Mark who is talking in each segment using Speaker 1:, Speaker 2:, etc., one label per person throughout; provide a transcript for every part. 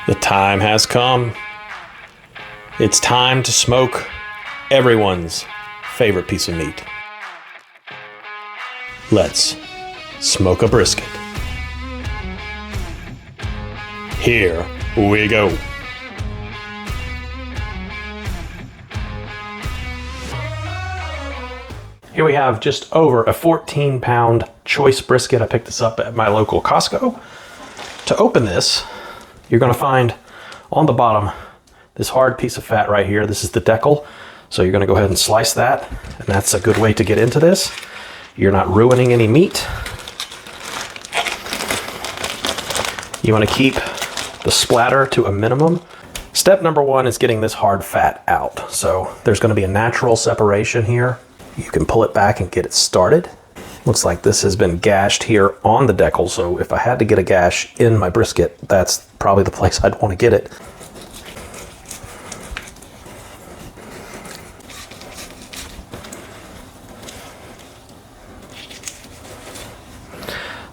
Speaker 1: The time has come. It's time to smoke everyone's favorite piece of meat. Let's smoke a brisket. Here we go. Here we have just over a 14-pound choice brisket. I picked this up at my local Costco. To open this, you're going to find on the bottom this hard piece of fat right here. This is the decal. So you're going to go ahead and slice that, and that's a good way to get into this. You're not ruining any meat. You want to keep the splatter to a minimum. Step number one is getting this hard fat out. So there's going to be a natural separation here. You can pull it back and get it started. Looks like this has been gashed here on the decal, so if I had to get a gash in my brisket, that's probably the place I'd want to get it.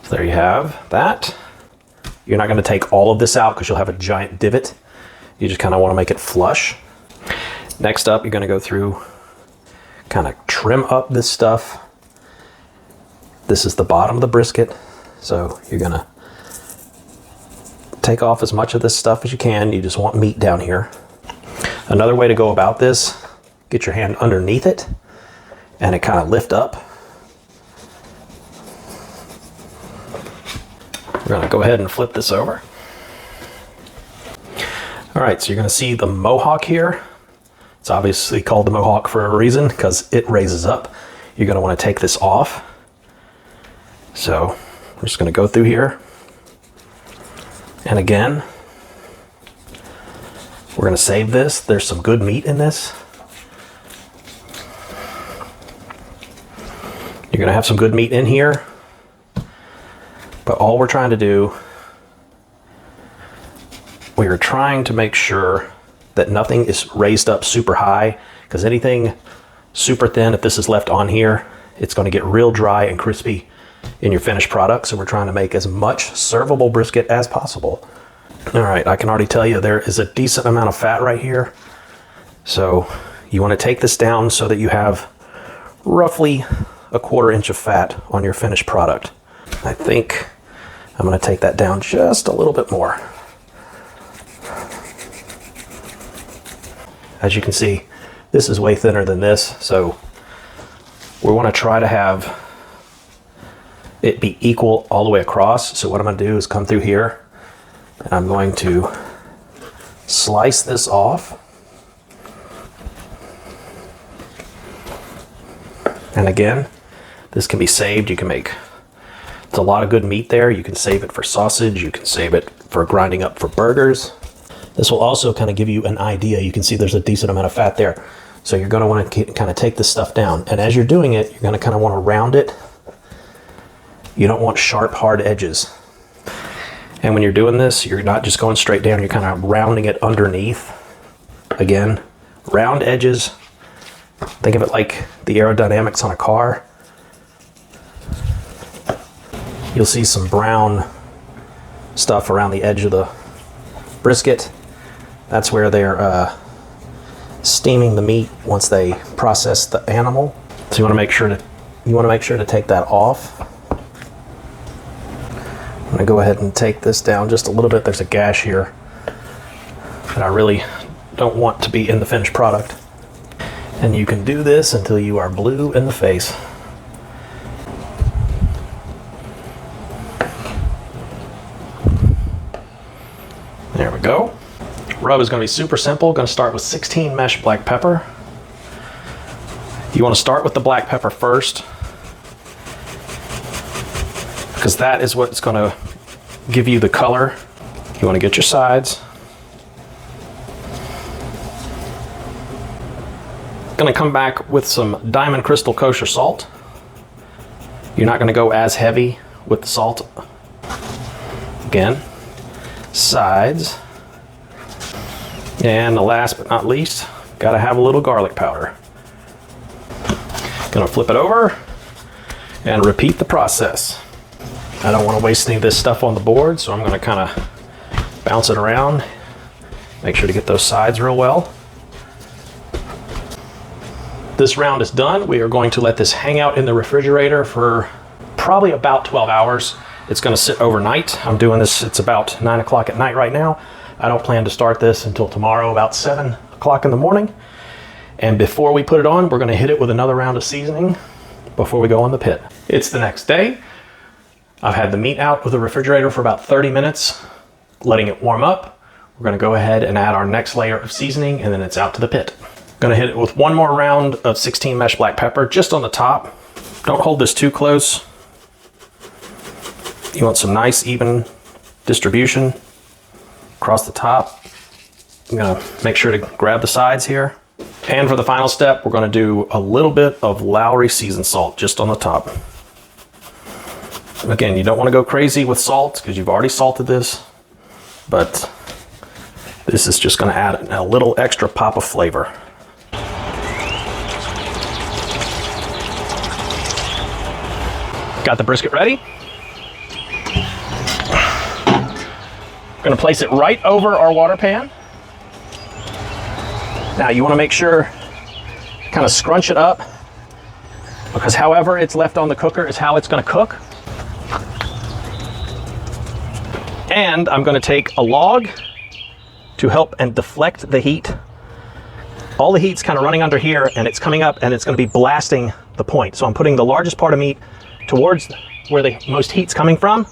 Speaker 1: So there you have that. You're not going to take all of this out because you'll have a giant divot. You just kind of want to make it flush. Next up, you're going to go through, kind of trim up this stuff. This is the bottom of the brisket, so you're gonna take off as much of this stuff as you can. You just want meat down here. Another way to go about this, get your hand underneath it and it kind of lift up. We're gonna go ahead and flip this over. All right, so you're gonna see the mohawk here. It's obviously called the mohawk for a reason because it raises up. You're gonna wanna take this off. So we're just going to go through here, and again we're going to save this. There's some good meat in this. You're going to have some good meat in here, but all we're trying to do, we are trying to make sure that nothing is raised up super high, because anything super thin, if this is left on here, it's going to get real dry and crispy in your finished product. So we're trying to make as much servable brisket as possible. All right, I can already tell you there is a decent amount of fat right here. So you want to take this down so that you have roughly a 1/4 inch of fat on your finished product. I think I'm going to take that down just a little bit more. As you can see, this is way thinner than this, so we want to try to have it be equal all the way across. So what I'm going to do is come through here and I'm going to slice this off. And again, this can be saved. You can make, it's a lot of good meat there. You can save it for sausage. You can save it for grinding up for burgers. This will also kind of give you an idea. You can see there's a decent amount of fat there. So you're going to want to kind of take this stuff down. And as you're doing it, you're going to kind of want to round it. You don't want sharp, hard edges. And when you're doing this, you're not just going straight down, you're kind of rounding it underneath. Again, round edges. Think of it like the aerodynamics on a car. You'll see some brown stuff around the edge of the brisket. That's where they're steaming the meat once they process the animal. So you want to make sure to take that off. I'm going to go ahead and take this down just a little bit. There's a gash here that I really don't want to be in the finished product. And you can do this until you are blue in the face. There we go. Rub is going to be super simple. Going to start with 16 mesh black pepper. You want to start with the black pepper first, because that is what's going to give you the color. You want to get your sides. Going to come back with some Diamond Crystal Kosher salt. You're not going to go as heavy with the salt. Again, sides. And last but not least, got to have a little garlic powder. Going to flip it over and repeat the process. I don't want to waste any of this stuff on the board, so I'm going to kind of bounce it around. Make sure to get those sides real well. This round is done. We are going to let this hang out in the refrigerator for probably about 12 hours. It's going to sit overnight. I'm doing this, it's about 9 o'clock at night right now. I don't plan to start this until tomorrow about 7 o'clock in the morning. And before we put it on, we're going to hit it with another round of seasoning before we go in the pit. It's the next day. I've had the meat out of the refrigerator for about 30 minutes, letting it warm up. We're going to go ahead and add our next layer of seasoning, and then it's out to the pit. Going to hit it with one more round of 16 mesh black pepper just on the top. Don't hold this too close. You want some nice even distribution across the top. I'm going to make sure to grab the sides here. And for the final step, we're going to do a little bit of Lowry seasoned salt just on the top. Again, you don't want to go crazy with salt because you've already salted this, but this is just going to add a little extra pop of flavor. Got the brisket ready. Going to place it right over our water pan. Now you want to make sure, kind of scrunch it up, because however it's left on the cooker is how it's going to cook. And I'm going to take a log to help and deflect the heat. All the heat's kind of running under here, and it's coming up and it's going to be blasting the point. So I'm putting the largest part of meat towards where the most heat's coming from.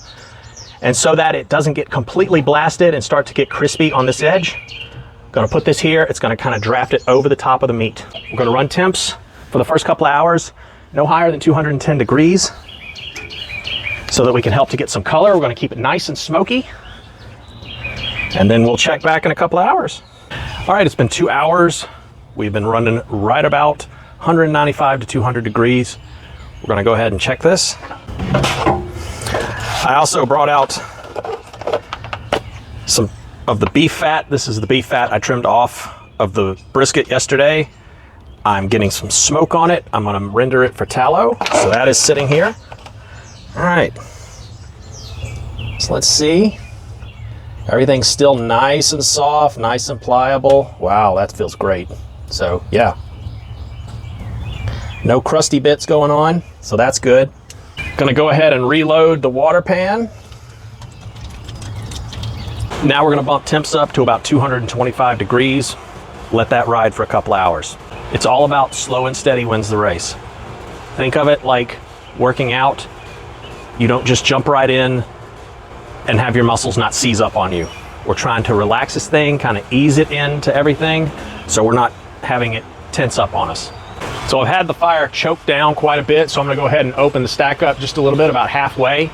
Speaker 1: And so that it doesn't get completely blasted and start to get crispy on this edge, I'm gonna put this here. It's gonna kind of draft it over the top of the meat. We're gonna run temps for the first couple of hours, no higher than 210 degrees, so that we can help to get some color. We're gonna keep it nice and smoky, and then we'll check back in a couple of hours. All right, it's been 2 hours. We've been running right about 195 to 200 degrees. We're gonna go ahead and check this. I also brought out some of the beef fat. This is the beef fat I trimmed off of the brisket yesterday. I'm getting some smoke on it. I'm gonna render it for tallow. So that is sitting here. All right, so let's see. Everything's still nice and soft, nice and pliable. Wow, that feels great. So yeah, no crusty bits going on, so that's good. Gonna go ahead and reload the water pan. Now we're gonna bump temps up to about 225 degrees. Let that ride for a couple hours. It's all about slow and steady wins the race. Think of it like working out. You don't just jump right in and have your muscles not seize up on you. We're trying to relax this thing, kind of ease it into everything, so we're not having it tense up on us. So I've had the fire choke down quite a bit, so I'm gonna go ahead and open the stack up just a little bit, about halfway,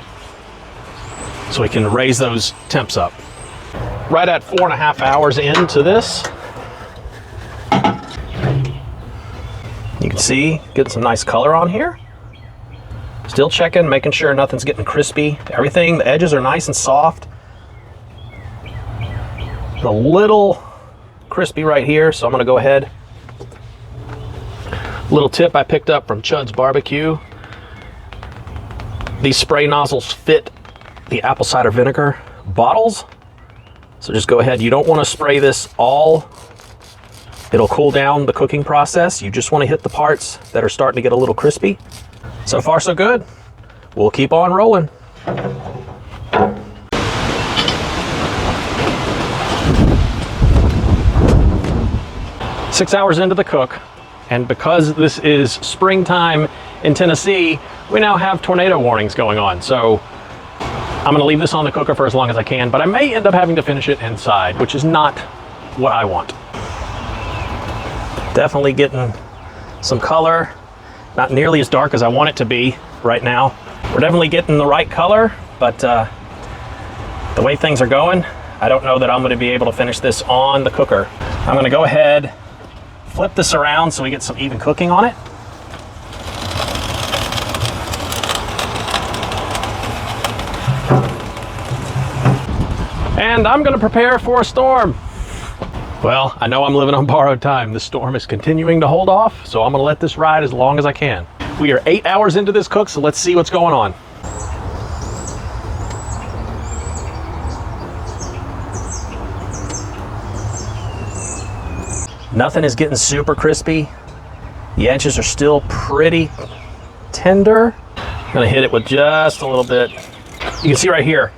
Speaker 1: so we can raise those temps up. Right at 4.5 hours into this, you can see, getting some nice color on here. Still checking, making sure nothing's getting crispy. Everything, the edges are nice and soft. A little crispy right here, so I'm gonna go ahead. Little tip I picked up from Chud's Barbecue. These spray nozzles fit the apple cider vinegar bottles. So just go ahead, you don't wanna spray this all. It'll cool down the cooking process. You just wanna hit the parts that are starting to get a little crispy. So far, so good. We'll keep on rolling. Six hours into the cook, and because this is springtime in Tennessee, we now have tornado warnings going on. So I'm gonna leave this on the cooker for as long as I can, but I may end up having to finish it inside, which is not what I want. Definitely getting some color. Not nearly as dark as I want it to be right now. We're definitely getting the right color, but the way things are going, I don't know that I'm gonna be able to finish this on the cooker. I'm gonna go ahead, flip this around so we get some even cooking on it. And I'm gonna prepare for a storm. Well, I know I'm living on borrowed time. The storm is continuing to hold off, so I'm gonna let this ride as long as I can. We are 8 hours into this cook, so let's see what's going on. Nothing is getting super crispy. The edges are still pretty tender. I'm gonna hit it with just a little bit. You can see right here,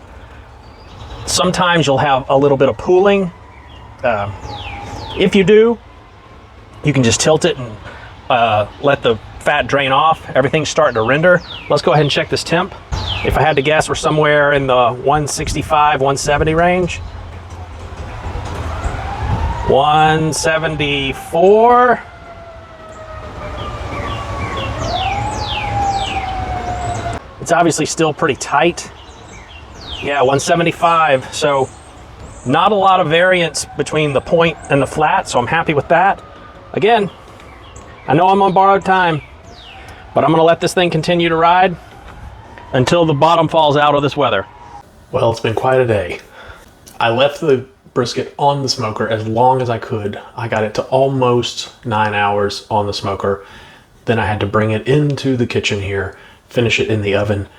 Speaker 1: sometimes you'll have a little bit of pooling. If you do, you can just tilt it and let the fat drain off. Everything's starting to render. Let's go ahead and check this temp. If I had to guess, we're somewhere in the 165, 170 range. 174. It's obviously still pretty tight. Yeah, 175. So not a lot of variance between the point and the flat, so I'm happy with that. Again, I know I'm on borrowed time, but I'm gonna let this thing continue to ride until the bottom falls out of this weather. Well, it's been quite a day. I left the brisket on the smoker as long as I could. I got it to almost 9 hours on the smoker. Then I had to bring it into the kitchen here, finish it in the oven.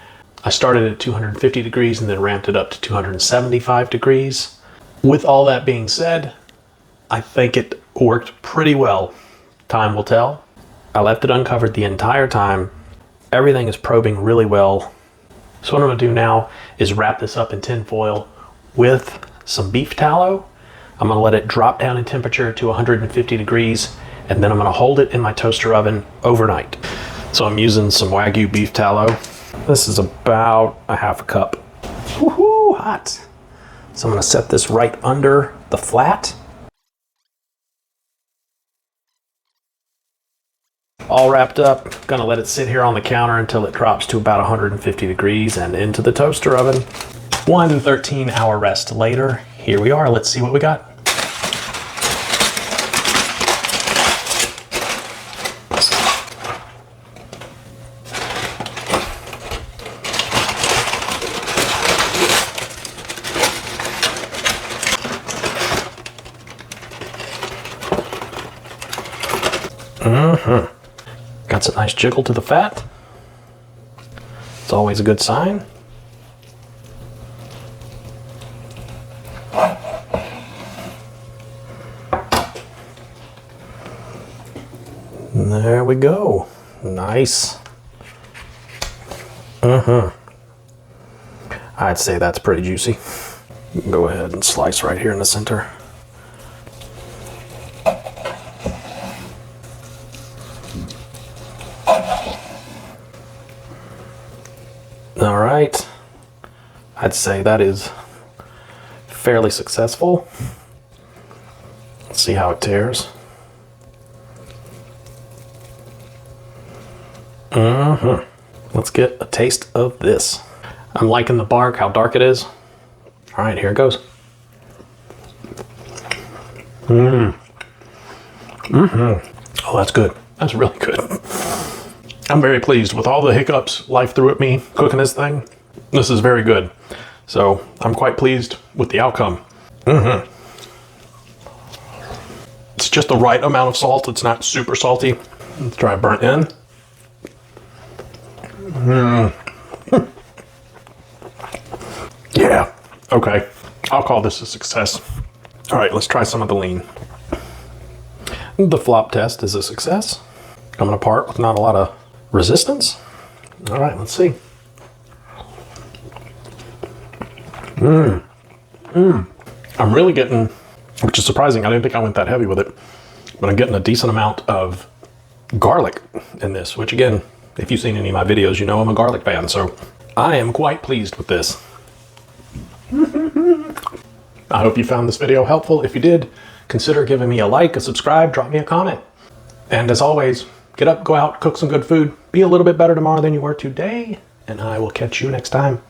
Speaker 1: I started at 250 degrees and then ramped it up to 275 degrees. With all that being said, I think it worked pretty well. Time will tell. I left it uncovered the entire time. Everything is probing really well. So what I'm gonna do now is wrap this up in tin foil with some beef tallow. I'm gonna let it drop down in temperature to 150 degrees, and then I'm gonna hold it in my toaster oven overnight. So I'm using some Wagyu beef tallow. This is about a half a cup. Woohoo, hot. So I'm gonna set this right under the flat. All wrapped up. Gonna let it sit here on the counter until it drops to about 150 degrees and into the toaster oven. 1 13-hour rest later, here we are. Let's see what we got. Got some nice jiggle to the fat. It's always a good sign. And there we go. Nice. I'd say that's pretty juicy. Go ahead and slice right here in the center. All right, I'd say that is fairly successful. Let's see how it tears. Let's get a taste of this. I'm liking the bark, how dark it is. All right, here it goes. Oh, that's good. That's really good. I'm very pleased with all the hiccups life threw at me cooking this thing. This is very good. So I'm quite pleased with the outcome. It's just the right amount of salt. It's not super salty. Let's try burnt end. Yeah, okay. I'll call this a success. All right, let's try some of the lean. The flop test is a success. Coming apart with not a lot of resistance. All right, let's see. I'm really getting, which is surprising, I didn't think I went that heavy with it, but I'm getting a decent amount of garlic in this, which again, if you've seen any of my videos, you know I'm a garlic fan, so I am quite pleased with this. I hope you found this video helpful. If you did, consider giving me a like, a subscribe, drop me a comment. And as always, get up, go out, cook some good food, be a little bit better tomorrow than you were today, and I will catch you next time.